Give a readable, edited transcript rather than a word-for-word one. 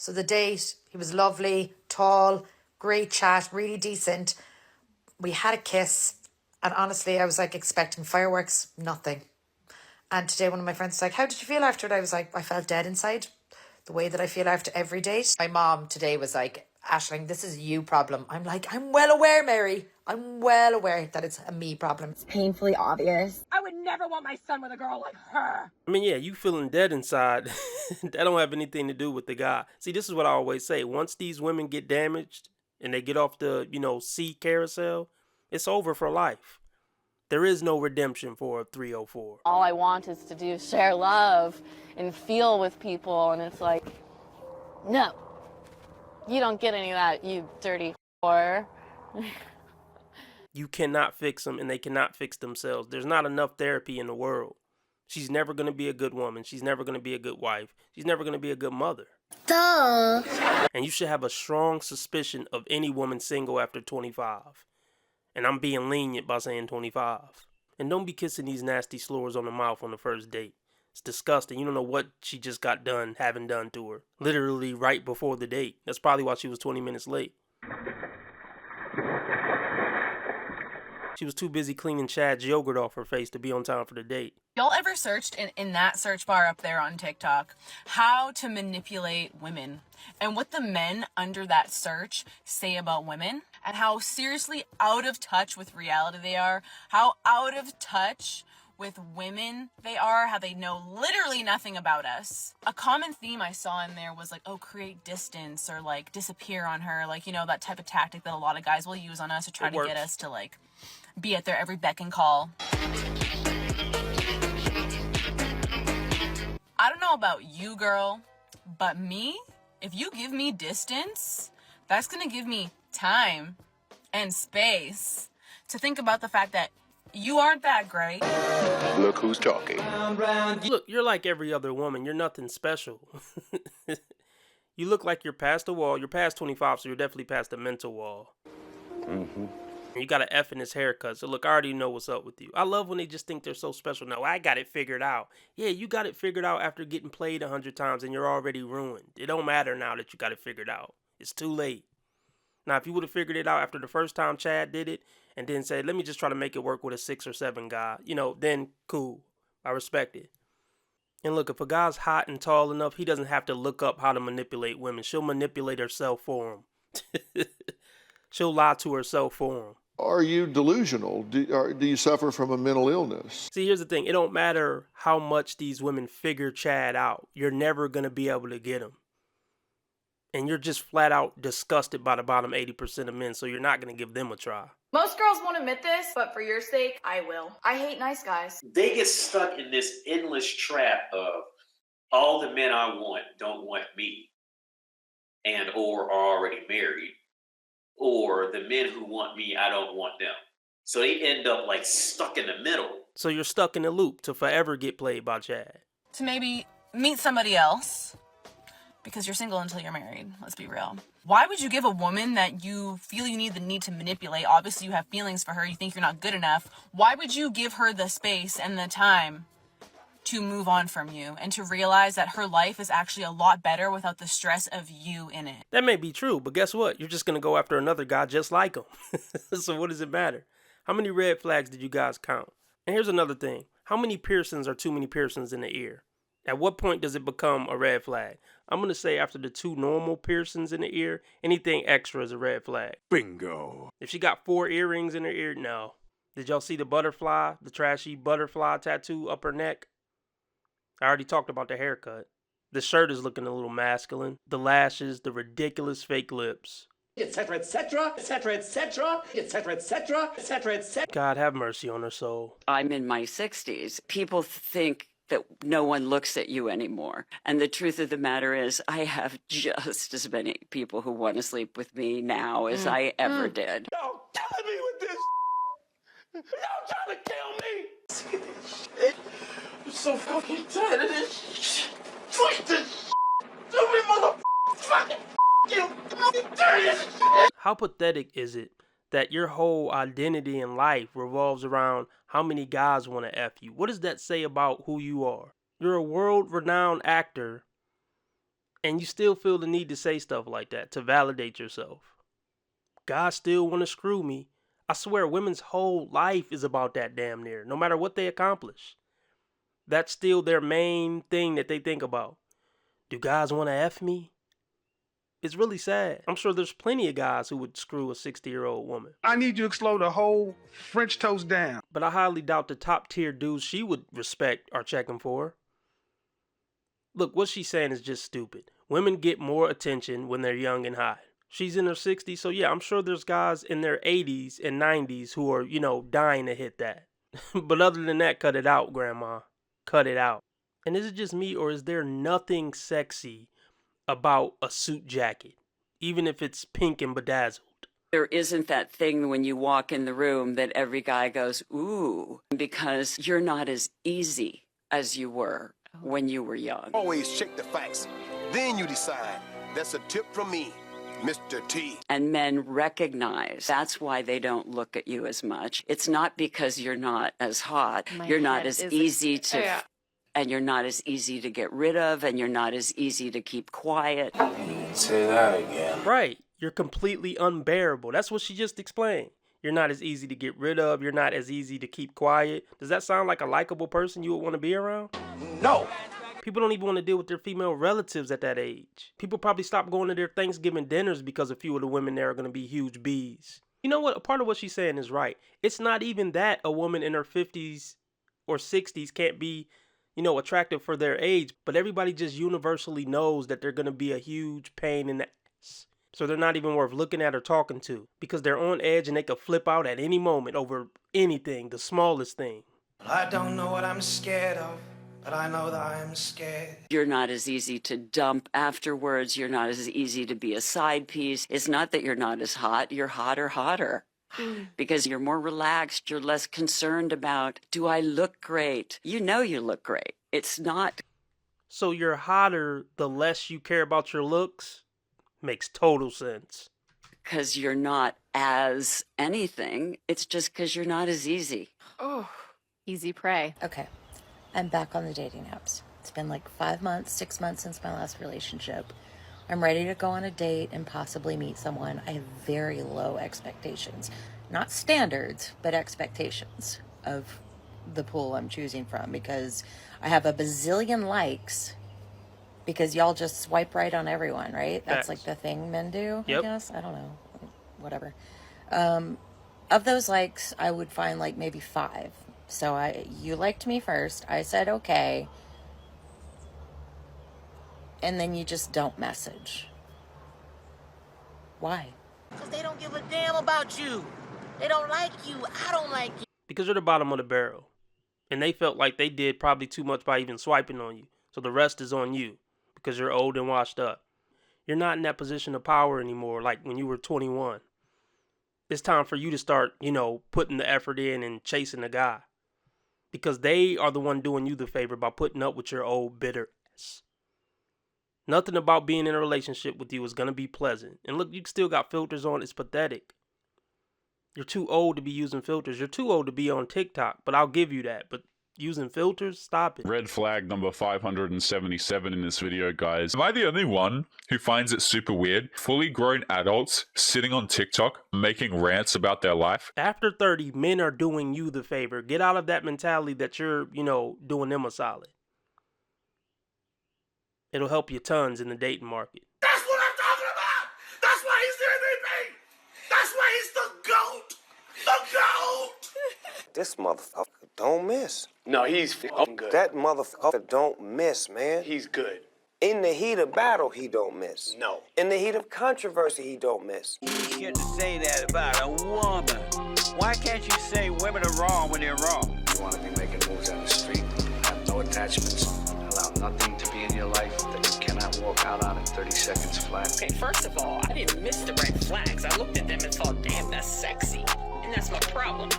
So the date, he was lovely, tall, great chat, really decent. We had a kiss, and honestly, I was like expecting fireworks, nothing. And today, one of my friends was like, "How did you feel after it?" I was like, "I felt dead inside, the way that I feel after every date." My mom today was like, "Aisling, this is a you problem." I'm like, "I'm well aware, Mary. I'm well aware that it's a me problem." It's painfully obvious. I would never want my son with a girl like her. I mean, yeah, you feeling dead inside. That don't have anything to do with the guy. See, this is what I always say. Once these women get damaged and they get off the, C carousel, it's over for life. There is no redemption for a 304. All I want is to do share love and feel with people, and it's like, no, you don't get any of that, you dirty whore. You cannot fix them, and they cannot fix themselves. There's not enough therapy in the world. She's never going to be a good woman. She's never going to be a good wife. She's never going to be a good mother. Duh. And you should have a strong suspicion of any woman single after 25. And I'm being lenient by saying 25. And don't be kissing these nasty slurs on the mouth on the first date. It's disgusting. You don't know what she just got done having done to her. Literally right before the date. That's probably why she was 20 minutes late. She was too busy cleaning Chad's yogurt off her face to be on time for the date. Y'all ever searched in that search bar up there on TikTok how to manipulate women, and what the men under that search say about women, and how seriously out of touch with reality they are, how out of touch with women they are, how they know literally nothing about us? A common theme I saw in there was like, oh, create distance, or like disappear on her, like, that type of tactic that a lot of guys will use on us to try to get us to like be at their every beck and call. I don't know about you, girl, but me, if you give me distance, that's gonna give me time and space to think about the fact that you aren't that great. Look who's talking. Look, you're like every other woman. You're nothing special. You look like you're past the wall. You're past 25, so you're definitely past the mental wall. Mm-hmm. You got an F in his haircut, so look, I already know what's up with you. I love when they just think they're so special. No, I got it figured out. Yeah, you got it figured out after getting played 100 times and you're already ruined. It don't matter now that you got it figured out. It's too late. Now, if you would have figured it out after the first time Chad did it and then said, let me just try to make it work with a 6 or 7 guy, then cool. I respect it. And look, if a guy's hot and tall enough, he doesn't have to look up how to manipulate women. She'll manipulate herself for him. She'll lie to herself for him. Are you delusional? Do you suffer from a mental illness? See, here's the thing. It don't matter how much these women figure Chad out. You're never going to be able to get him. And you're just flat out disgusted by the bottom 80% of men, so you're not going to give them a try. Most girls won't admit this, but for your sake, I will. I hate nice guys. They get stuck in this endless trap of all the men I want don't want me, and or are already married, or the men who want me, I don't want them. So they end up like stuck in the middle. So you're stuck in a loop to forever get played by Chad. To maybe meet somebody else, because you're single until you're married. Let's be real. Why would you give a woman that you feel you need the need to manipulate? Obviously you have feelings for her. You think you're not good enough. Why would you give her the space and the time to move on from you and to realize that her life is actually a lot better without the stress of you in it? That may be true, but guess what? You're just going to go after another guy just like him. So what does it matter? How many red flags did you guys count? And here's another thing. How many piercings are too many piercings in the ear? At what point does it become a red flag? I'm going to say after the 2 normal piercings in the ear, anything extra is a red flag. Bingo. If she got 4 earrings in her ear, no. Did y'all see the butterfly, the trashy butterfly tattoo up her neck? I already talked about the haircut. The shirt is looking a little masculine. The lashes, the ridiculous fake lips. Etc., etc., etc., etc., etc., etc., etc., etc. God have mercy on her soul. I'm in my 60s. People think that no one looks at you anymore. And the truth of the matter is, I have just as many people who want to sleep with me now as I ever did. Y'all killing me with this. Y'all trying to kill me. Sick of this shit. I'm so fucking tired of this shit. Fuck this shit. Do me, motherfucker. Fucking you. How pathetic is it that your whole identity in life revolves around how many guys want to F you? What does that say about who you are? You're a world-renowned actor, And you still feel the need to say stuff like that to validate yourself. Guys still want to screw me. I swear women's whole life is about that damn near, no matter what they accomplish. That's still their main thing that they think about. Do guys want to F me? It's really sad. I'm sure there's plenty of guys who would screw a 60-year-old woman. I need you to slow the whole French toast down. But I highly doubt the top tier dudes she would respect are checking for her. Look, what she's saying is just stupid. Women get more attention when they're young and hot. She's in her 60s, so yeah, I'm sure there's guys in their 80s and 90s who are, dying to hit that. But other than that, cut it out, Grandma. Cut it out. And is it just me, or is there nothing sexy about a suit jacket, even if it's pink and bedazzled? There isn't that thing when you walk in the room that every guy goes, ooh, because you're not as easy as you were when you were young. Always check the facts. Then you decide. That's a tip from me, Mr. T. And men recognize that's why they don't look at you as much. It's not because you're not as hot. You're not as easy to... And you're not as easy to get rid of, and you're not as easy to keep quiet. Say that again. Right. You're completely unbearable. That's what she just explained. You're not as easy to get rid of. You're not as easy to keep quiet. Does that sound like a likable person you would want to be around? No. People don't even want to deal with their female relatives at that age. People probably stop going to their Thanksgiving dinners because a few of the women there are going to be huge bees. You know what? A part of what she's saying is right. It's not even that a woman in her 50s or 60s can't be, attractive for their age, but everybody just universally knows that they're going to be a huge pain in the ass. So they're not even worth looking at or talking to because they're on edge and they could flip out at any moment over anything, the smallest thing. I don't know what I'm scared of, but I know that I'm scared. You're not as easy to dump afterwards. You're not as easy to be a side piece. It's not that you're not as hot. You're hotter. Because you're more relaxed, you're less concerned about, do I look great? You know you look great. It's not. So you're hotter the less you care about your looks? Makes total sense. Because you're not as anything. It's just because you're not as easy. Oh, easy prey. Okay, I'm back on the dating apps. It's been like 5 months, 6 months since my last relationship. I'm ready to go on a date and possibly meet someone. I have very low expectations. Not standards, but expectations of the pool I'm choosing from, because I have a bazillion likes because y'all just swipe right on everyone, right? That's like the thing men do, I guess. I don't know. Whatever. Of those likes, I would find like maybe 5. So you liked me first. I said okay. And then you just don't message. Why? Because they don't give a damn about you. They don't like you. I don't like you. Because you're the bottom of the barrel. And they felt like they did probably too much by even swiping on you. So the rest is on you because you're old and washed up. You're not in that position of power anymore like when you were 21. It's time for you to start, putting the effort in and chasing the guy. Because they are the one doing you the favor by putting up with your old bitter ass. Nothing about being in a relationship with you is going to be pleasant. And look, you still got filters on. It's pathetic. You're too old to be using filters. You're too old to be on TikTok, but I'll give you that. But using filters, stop it. Red flag number 577 in this video, guys. Am I the only one who finds it super weird? Fully grown adults sitting on TikTok making rants about their life? After 30, men are doing you the favor. Get out of that mentality that you're, doing them a solid. It'll help you tons in the dating market. That's what I'm talking about! That's why he's the MVP! That's why he's the GOAT! The GOAT! This motherfucker don't miss. No, he's f***ing good. That motherfucker don't miss, man. He's good. In the heat of battle, he don't miss. No. In the heat of controversy, he don't miss. You get to say that about a woman. Why can't you say women are wrong when they're wrong? You want to be making moves on the street, have no attachments, allow nothing to be in your life that you cannot walk out on in 30 seconds flat. Okay, first of all, I didn't miss the red flags. I looked at them and thought, damn, that's sexy. And that's my problem.